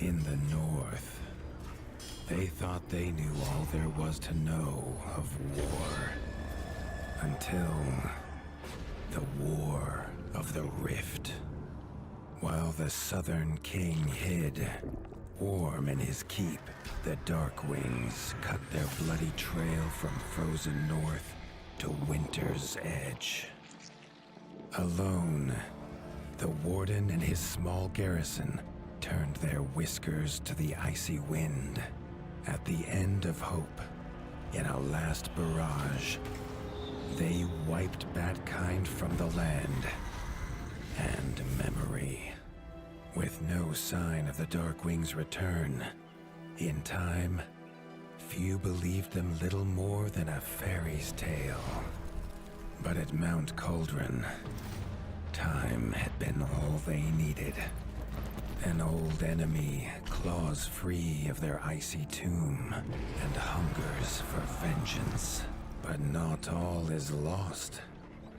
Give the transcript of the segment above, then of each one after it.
In the north, they thought they knew all there was to know of war. Until the War of the Rift. While the Southern King hid, warm in his keep, the Darkwings cut their bloody trail from frozen north to winter's edge. Alone, the Warden and his small garrison turned their whiskers to the icy wind. At the end of hope, in a last barrage, they wiped Batkind from the land and memory. With no sign of the Darkwing's return, in time, few believed them little more than a fairy's tale. But at Mount Cauldron, time had been all they needed. An old enemy claws free of their icy tomb and hungers for vengeance. But not all is lost.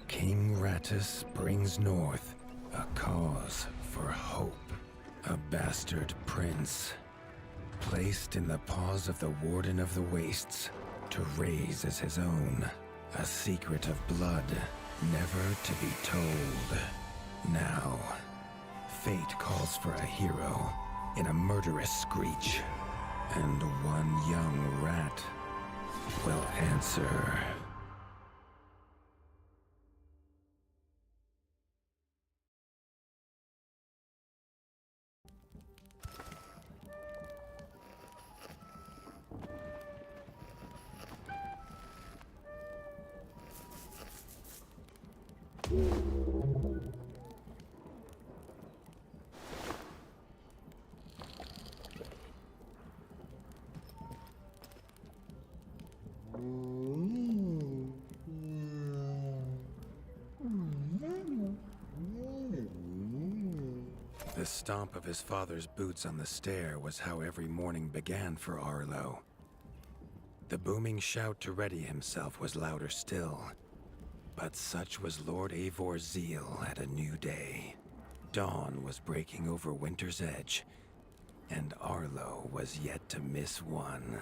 King Rattus brings north a cause for hope. A bastard prince, placed in the paws of the Warden of the Wastes to raise as his own. A secret of blood never to be told. Now, fate calls for a hero in a murderous screech. And one young rat will answer. The stomp of his father's boots on the stair was how every morning began for Arlo. The booming shout to ready himself was louder still. But such was Lord Eivor's zeal at a new day. Dawn was breaking over winter's edge, and Arlo was yet to miss one.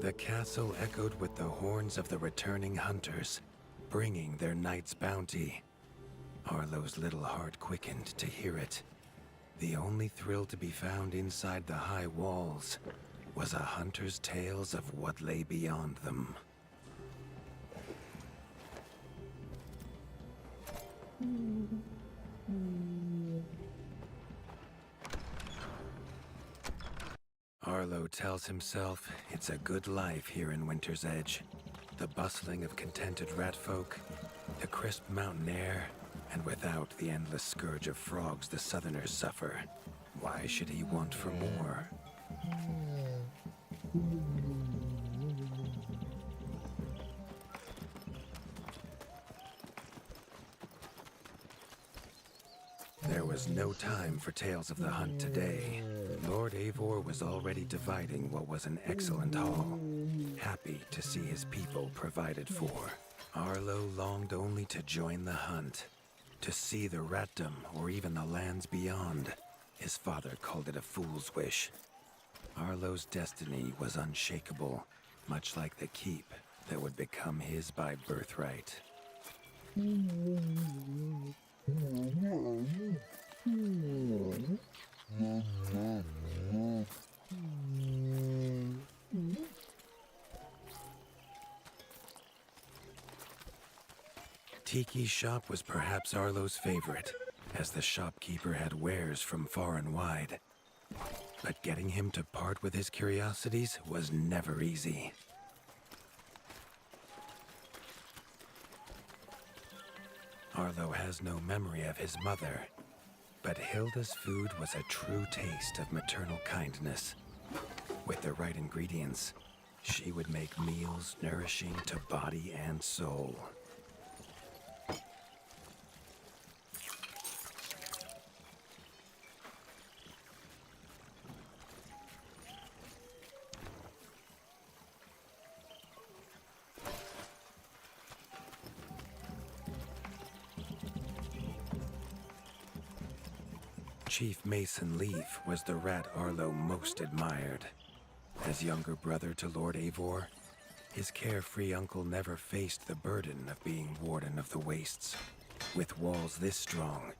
The castle echoed with the horns of the returning hunters, bringing their night's bounty. Arlo's little heart quickened to hear it. The only thrill to be found inside the high walls was a hunter's tales of what lay beyond them. Arlo tells himself it's a good life here in Winter's Edge. The bustling of contented ratfolk, the crisp mountain air, and without the endless scourge of frogs the southerners suffer. Why should he want for more? There was no time for tales of the hunt today. Lord Eivor was already dividing what was an excellent haul, happy to see his people provided for. Arlo longed only to join the hunt, to see the Ratdom or even the lands beyond. His father called it a fool's wish. Arlo's destiny was unshakable, much like the keep that would become his by birthright. Tiki's shop was perhaps Arlo's favorite, as the shopkeeper had wares from far and wide. But getting him to part with his curiosities was never easy. Arlo has no memory of his mother, but Hilda's food was a true taste of maternal kindness. With the right ingredients, she would make meals nourishing to body and soul. Chief Mason Leaf was the rat Arlo most admired. As younger brother to Lord Eivor, his carefree uncle never faced the burden of being Warden of the Wastes. With walls this strong,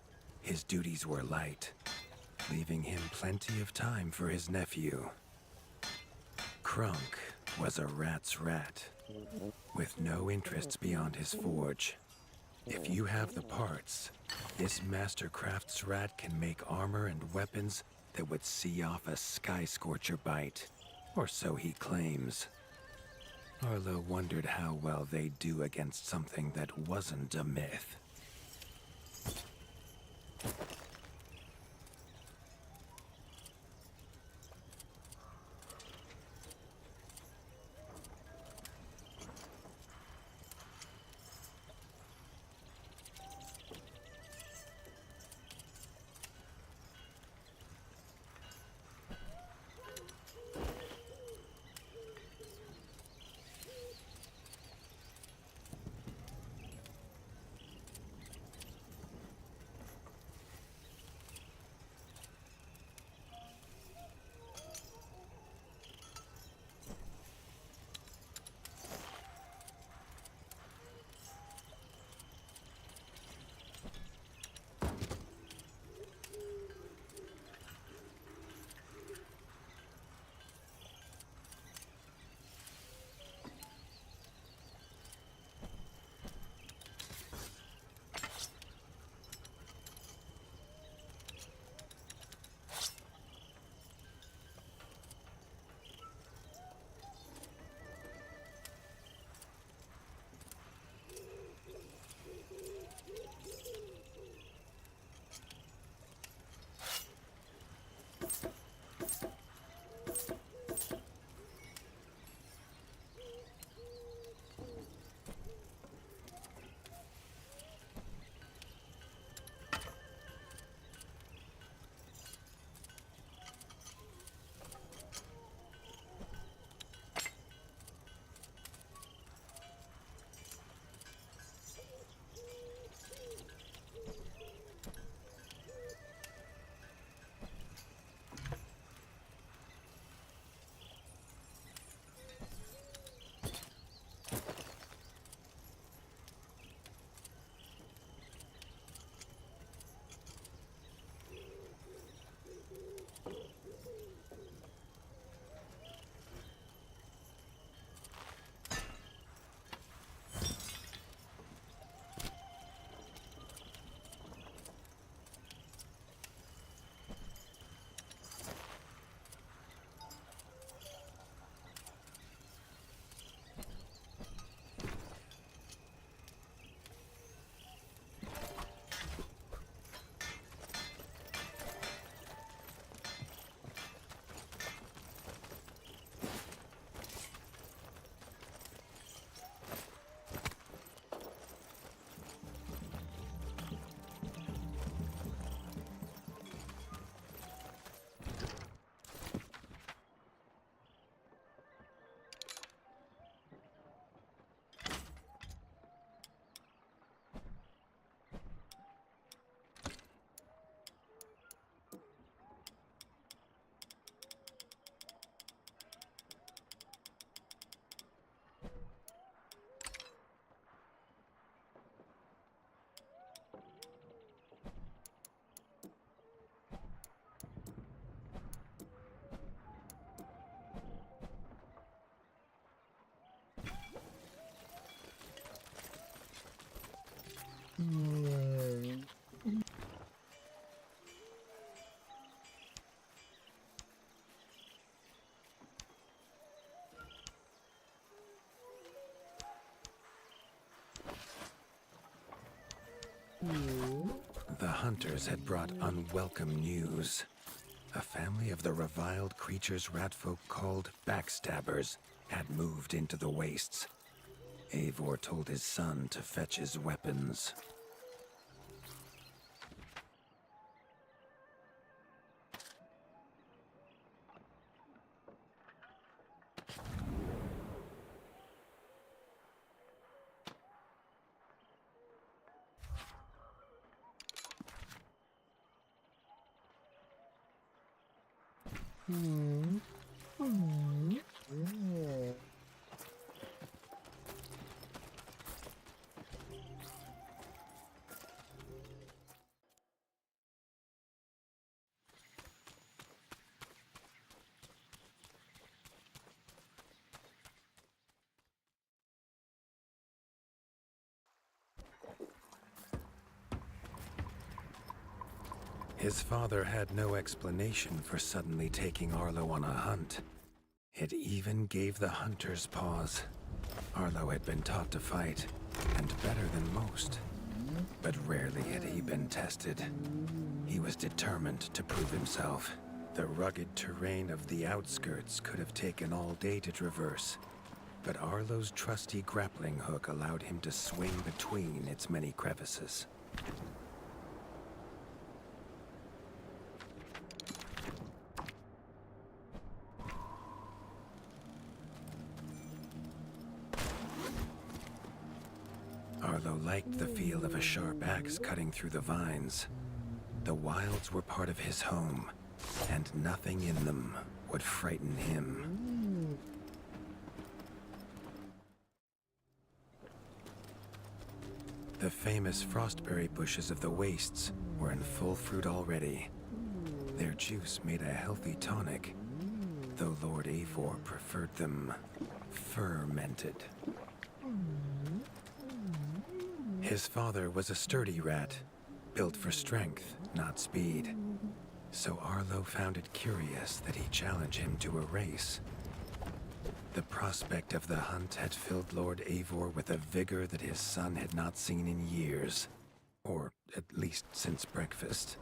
his duties were light, leaving him plenty of time for his nephew. Krunk was a rat's rat, with no interests beyond his forge. If you have the parts, this master crafts rat can make armor and weapons that would see off a sky scorcher bite, or so he claims. Arlo wondered how well they'd do against something that wasn't a myth. The hunters had brought unwelcome news. A family of the reviled creatures ratfolk called backstabbers had moved into the wastes. Eivor told his son to fetch his weapons. His father had no explanation for suddenly taking Arlo on a hunt. It even gave the hunters pause. Arlo had been taught to fight, and better than most. But rarely had he been tested. He was determined to prove himself. The rugged terrain of the outskirts could have taken all day to traverse, but Arlo's trusty grappling hook allowed him to swing between its many crevices. Arlo liked the feel of a sharp axe cutting through the vines. The wilds were part of his home, and nothing in them would frighten him. The famous frostberry bushes of the wastes were in full fruit already. Their juice made a healthy tonic, though Lord Eivor preferred them fermented. His father was a sturdy rat, built for strength, not speed. So Arlo found it curious that he challenged him to a race. The prospect of the hunt had filled Lord Eivor with a vigor that his son had not seen in years, or at least since breakfast.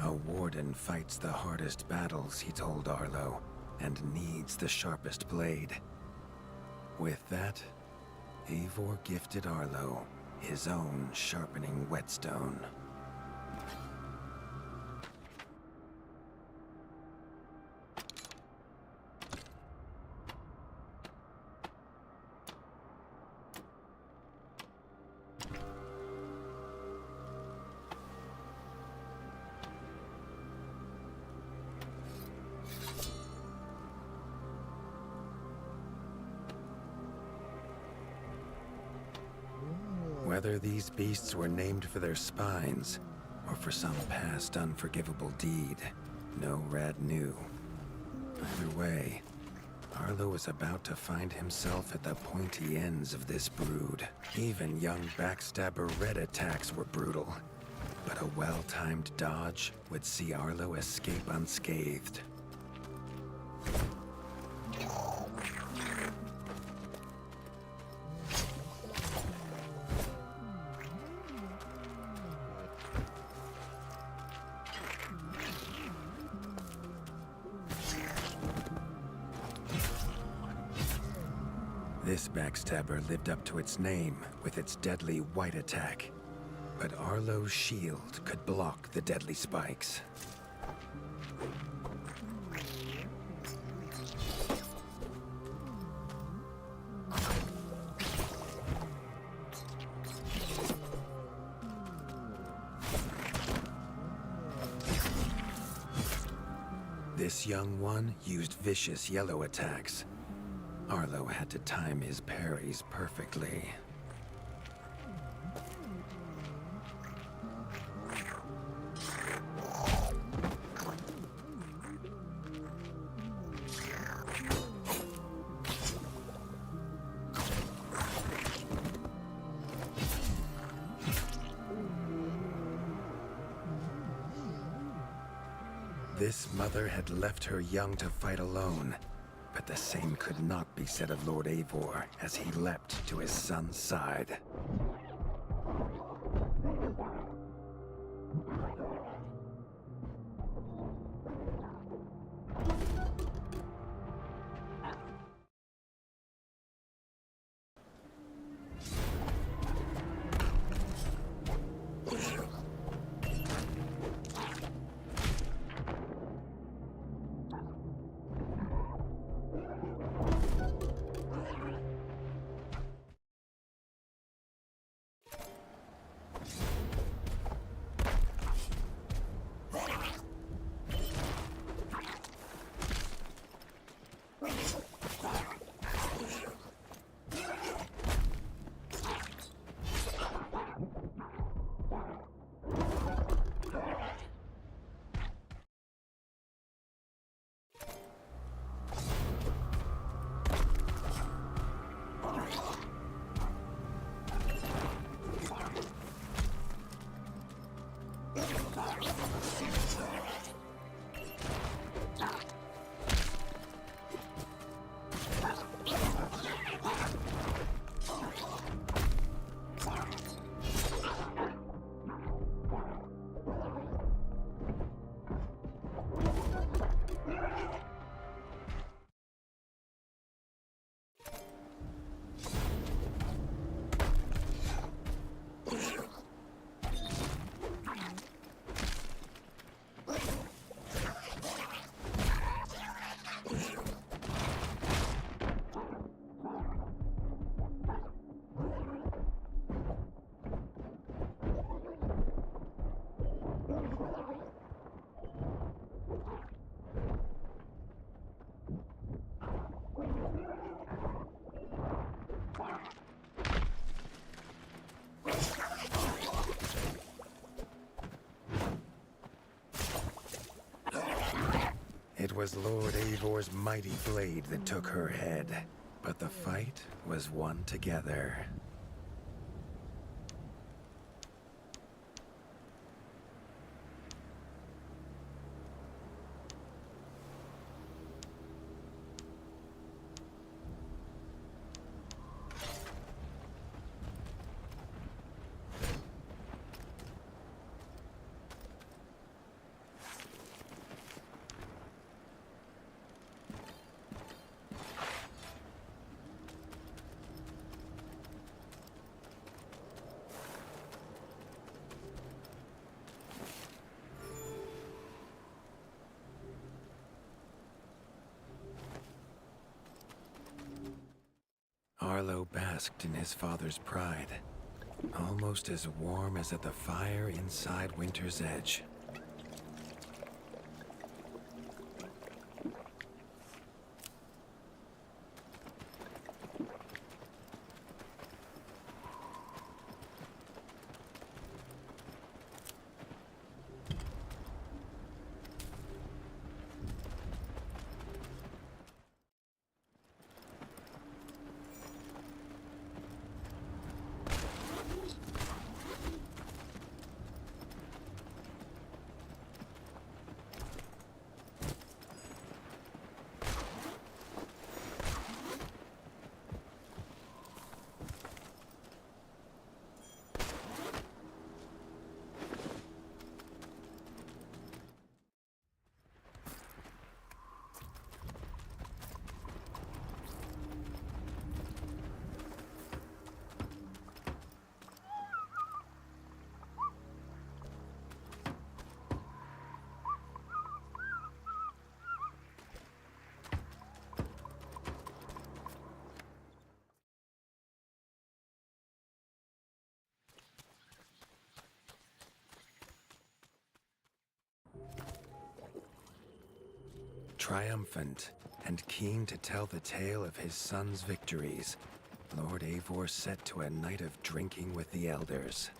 A warden fights the hardest battles, he told Arlo, and needs the sharpest blade. With that, Eivor gifted Arlo his own sharpening whetstone. Whether these beasts were named for their spines, or for some past unforgivable deed, no rat knew. Either way, Arlo was about to find himself at the pointy ends of this brood. Even young backstabber red attacks were brutal, but a well-timed dodge would see Arlo escape unscathed. This backstabber lived up to its name with its deadly white attack, but Arlo's shield could block the deadly spikes. This young one used vicious yellow attacks. Arlo had to time his parries perfectly. This mother had left her young to fight alone, but the same could not be said of Lord Eivor as he leapt to his son's side. It was Lord Eivor's mighty blade that took her head, but the fight was won together. Arlo basked in his father's pride, almost as warm as at the fire inside Winter's Edge. Triumphant and keen to tell the tale of his son's victories, Lord Eivor set to a night of drinking with the elders.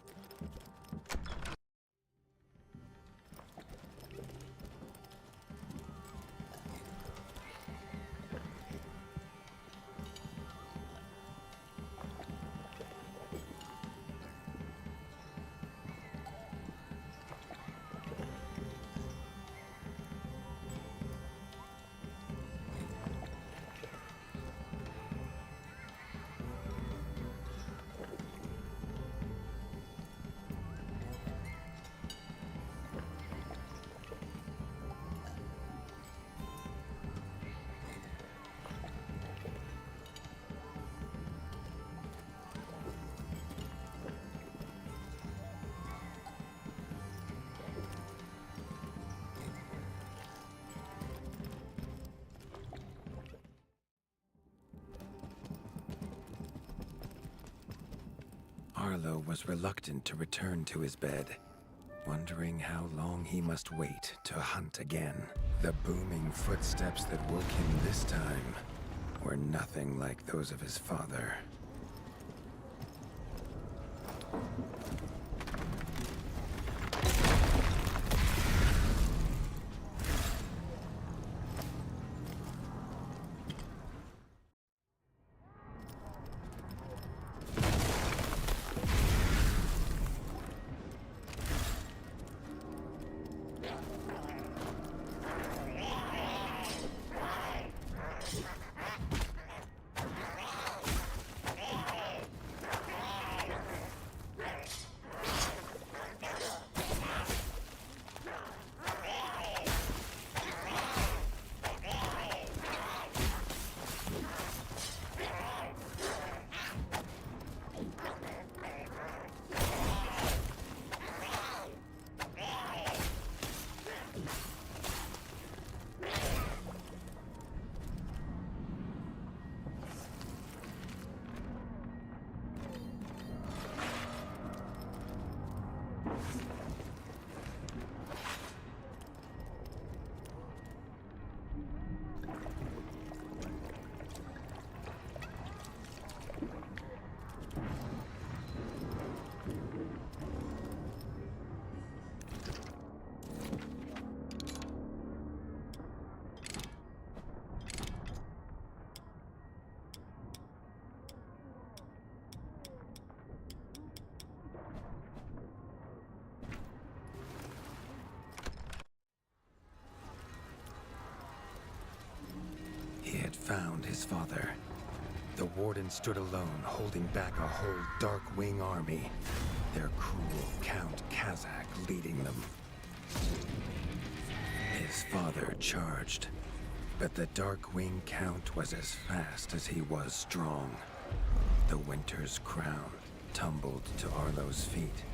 Arlo was reluctant to return to his bed, wondering how long he must wait to hunt again. The booming footsteps that woke him this time were nothing like those of his father. He had found his father. The warden stood alone, holding back a whole Darkwing army, their cruel Count Kazak leading them. His father charged, but the Darkwing Count was as fast as he was strong. The Winter's crown tumbled to Arlo's feet,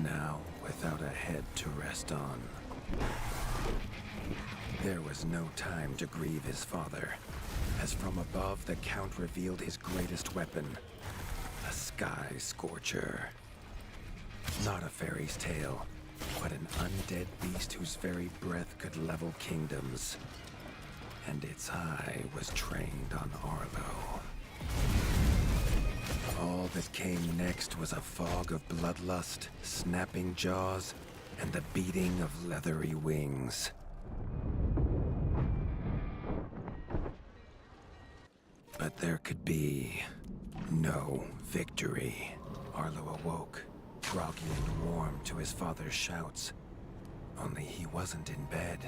now without a head to rest on. There was no time to grieve his father, as from above the Count revealed his greatest weapon, a Sky Scorcher. Not a fairy's tale, but an undead beast whose very breath could level kingdoms. And its eye was trained on Arlo. All that came next was a fog of bloodlust, snapping jaws, and the beating of leathery wings. But there could be no victory. Arlo awoke, groggy and warm to his father's shouts. Only he wasn't in bed.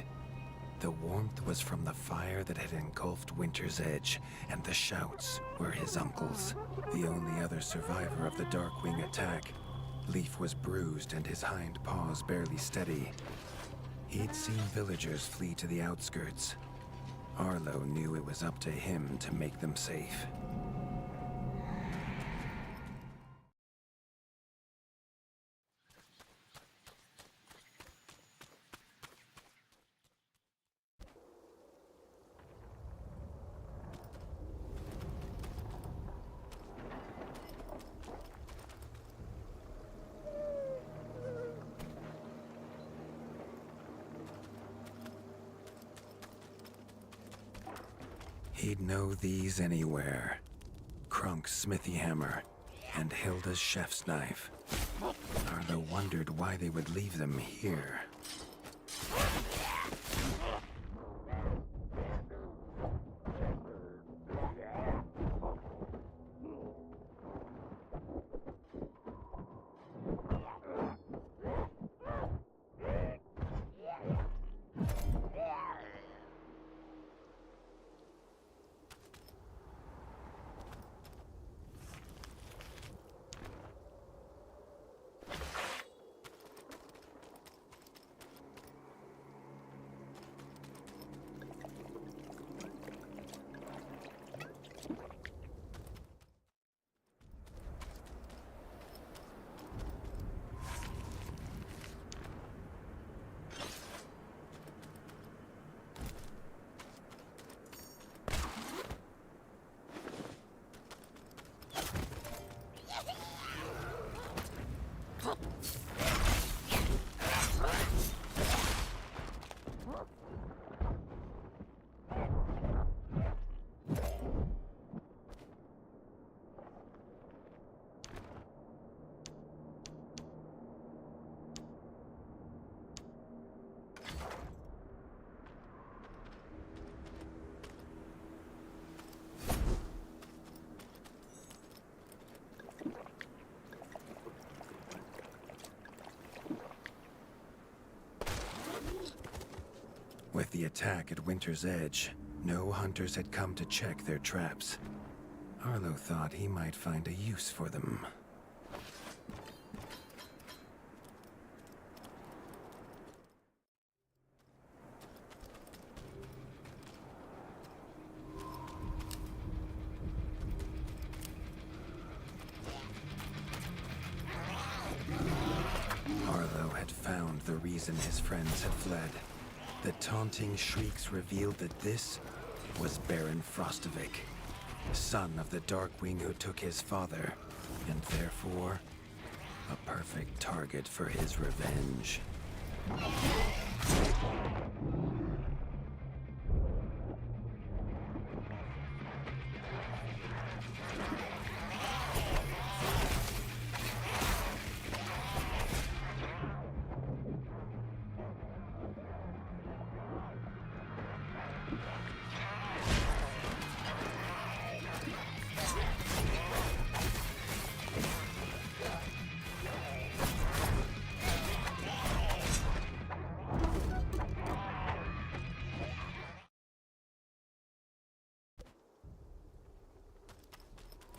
The warmth was from the fire that had engulfed Winter's Edge, and the shouts were his uncle's. The only other survivor of the Darkwing attack, Leaf was bruised and his hind paws barely steady. He'd seen villagers flee to the outskirts. Arlo knew it was up to him to make them safe. He'd know these anywhere. Krunk's smithy hammer and Hilda's chef's knife. Arlo wondered why they would leave them here. With the attack at Winter's Edge, no hunters had come to check their traps. Arlo thought he might find a use for them. Arlo had found the reason his friends had fled. The taunting shrieks revealed that this was Baron Frostovic, son of the Darkwing who took his father, and therefore a perfect target for his revenge.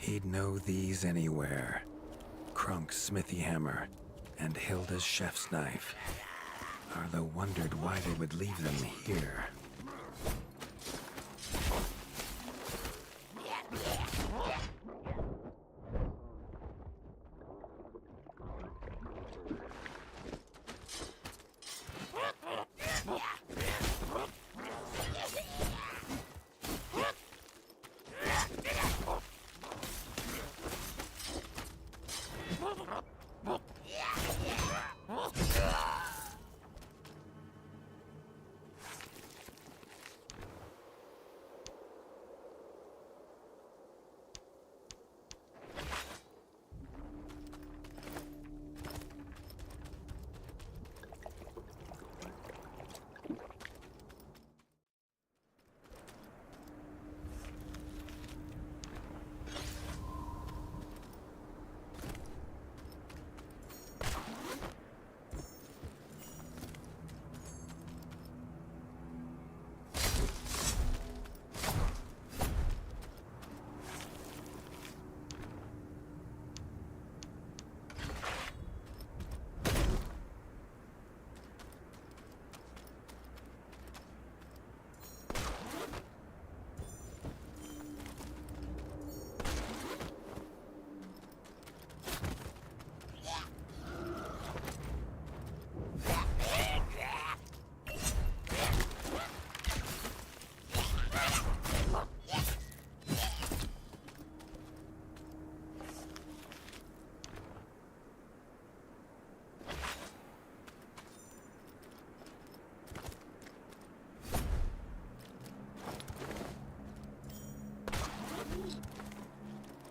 He'd know these anywhere. Krunk's smithy hammer and Hilda's chef's knife. Arlo wondered why they would leave them here.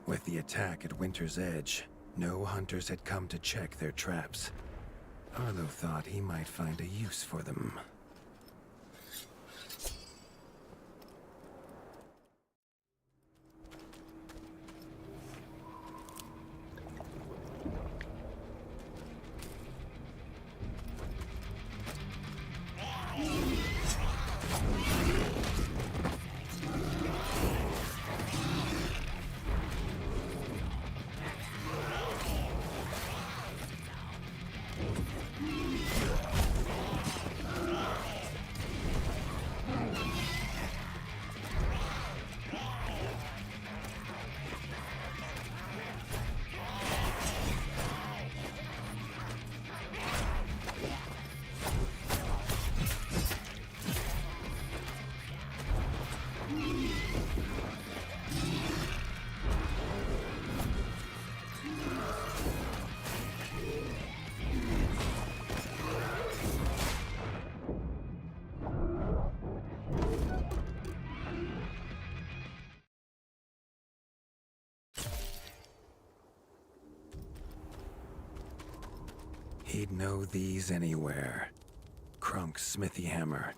With the attack at Winter's Edge, no hunters had come to check their traps. Arlo thought he might find a use for them. He'd know these anywhere. Krunk's smithy hammer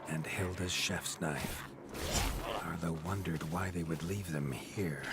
and Hilda's chef's knife. Arlo wondered why they would leave them here.